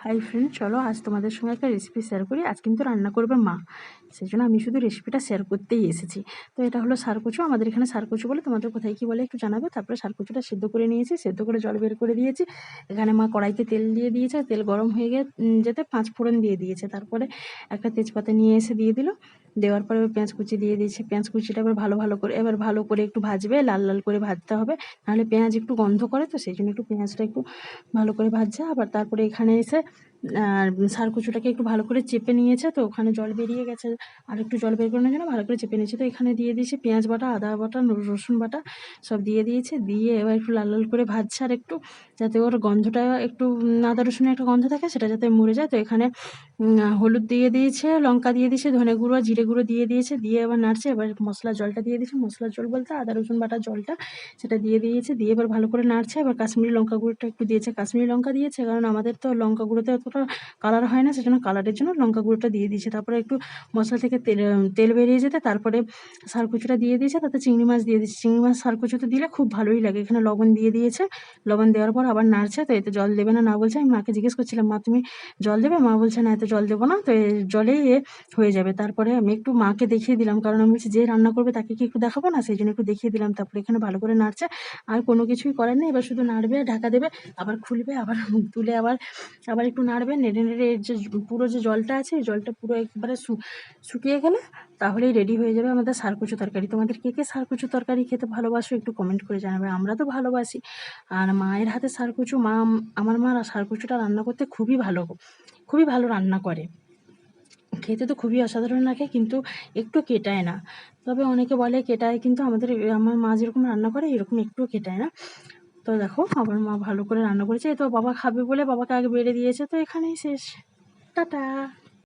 Hi friend, চলো আজ তোমাদের সঙ্গে একটা রেসিপি শেয়ার করি। আজ কিন্তু রান্না করবে মা, সেই জন্য আমি শুধু রেসিপিটা শেয়ার করতেই এসেছি। তো এটা হলো সারকুচু, আমাদের এখানে সারকুচু বলে, তোমাদের কোথায় কী বলে একটু জানাবে। তারপরে সারকুচুটা সেদ্ধ করে নিয়েছি, সেদ্ধ করে জল বের করে দিয়েছি। এখানে মা কড়াইতে তেল দিয়ে দিয়েছে, তেল গরম হয়ে যেতে 5 ফোড়ন দিয়ে দিয়েছে। তারপরে একটা তেজপাতা নিয়ে এসে দিয়ে দিল, দেওয়ার পরে পেঁয়াজ কুচি দিয়ে দিয়েছে। পেঁয়াজ কুচিটা এবার ভালো করে একটু ভাজবে, লাল লাল করে ভাজতে হবে, নাহলে পেঁয়াজ একটু গন্ধ করে, তো সেই জন্য একটু পেঁয়াজটা একটু ভালো করে ভাজছে। আবার তারপরে এখানে এসে সারকুচুটাকে একটু ভালো করে চেপে নিয়েছে, তো ওখানে জল বেরিয়ে গেছে, আর একটু জল বের করানোর জন্য ভালো করে চেপে নিয়েছে। তো এখানে দিয়ে দিয়েছে পেঁয়াজ বাটা, আদা বাটা, রসুন বাটা সব দিয়ে দিয়েছে। দিয়ে এবার একটু লাল লাল করে ভাজছে, আর একটু যাতে ওর গন্ধটা একটু আদা রসুনের একটা গন্ধ থাকে সেটা যাতে মরে যায়। তো এখানে হলুদ দিয়ে দিয়েছে, লঙ্কা দিয়ে দিয়েছে, ধনে গুঁড়ো, জিরে গুঁড়ো দিয়ে দিয়েছে। দিয়ে এবার নাড়ছে। এবার মশলার জলটা দিয়ে দিয়েছে, মশলার জল বলতে আদা রসুন বাটার জলটা, সেটা দিয়ে দিয়েছে। দিয়ে এবার ভালো করে নাড়ছে। এবার কাশ্মীরি লঙ্কা গুঁড়োটা একটু দিয়েছে, কাশ্মীরি লঙ্কা দিয়েছে কারণ আমাদের তো লঙ্কা গুঁড়োতে অতটা কালার হয় না, সেজন্য কালারের জন্য লঙ্কা গুঁড়োটা দিয়ে দিয়েছে। তারপরে একটু মশলা থেকে তেল বেরিয়ে যেতে তারপরে সারকুচুটা দিয়ে দিয়েছে, তাতে চিংড়ি মাছ দিয়ে দিয়েছে। চিংড়ি মাছ সারকুচুতে দিলে খুব ভালোই লাগে। এখানে লবণ দিয়ে দিয়েছে, লবণ দেওয়ার পর আবার নাড়ছে। তো এতে জল দেবে না বলছে। আমি মাকে জিজ্ঞেস করছিলাম, মা তুমি জল দেবে? মা বলছে না, এতে জল দেবো না, তো জলেই হয়ে যাবে। তারপরে আমি একটু মাকে দেখিয়ে দিলাম, কারণ আমি বলছি যে রান্না করবে তাকে কি একটু দেখাবো না, সেই জন্য একটু দেখিয়ে দিলাম। তারপরে এখানে ভালো করে নাড়ছে, আর কোনো কিছুই করার নেই। এবার শুধু নাড়বে, ঢাকা দেবে, আবার খুলবে, আবার তুলে আবার একটু নাড়বে। নেড়ে নেড়ে এর যে পুরো যে জলটা আছে, এই জলটা পুরো একবারে শুকিয়ে গেলে তাহলেই রেডি হয়ে যাবে আমাদের সারকুচু তরকারি। তোমাদের কে কে সারকুচু তরকারি খেতে ভালোবাসো একটু কমেন্ট করে জানাবে। আমরা তো ভালোবাসি। আর মায়ের হাতে সারকুচু, আমার মা সারকুচুটা রান্না করতে খুবই ভালো রান্না করে। খেতে তো খুবই অসাধারণ লাগে, কিন্তু একটু কেটায় না। তবে অনেকে বলে কেটায়, কিন্তু আমার মা যেরকম রান্না করে এরকম একটুও কেটায় না। তো দেখো আমার মা ভালো করে রান্না করেছে। তো বাবা খাবে বলে বাবাকে আগে বেড়ে দিয়েছে। তো এখানেই শেষ, টাটা।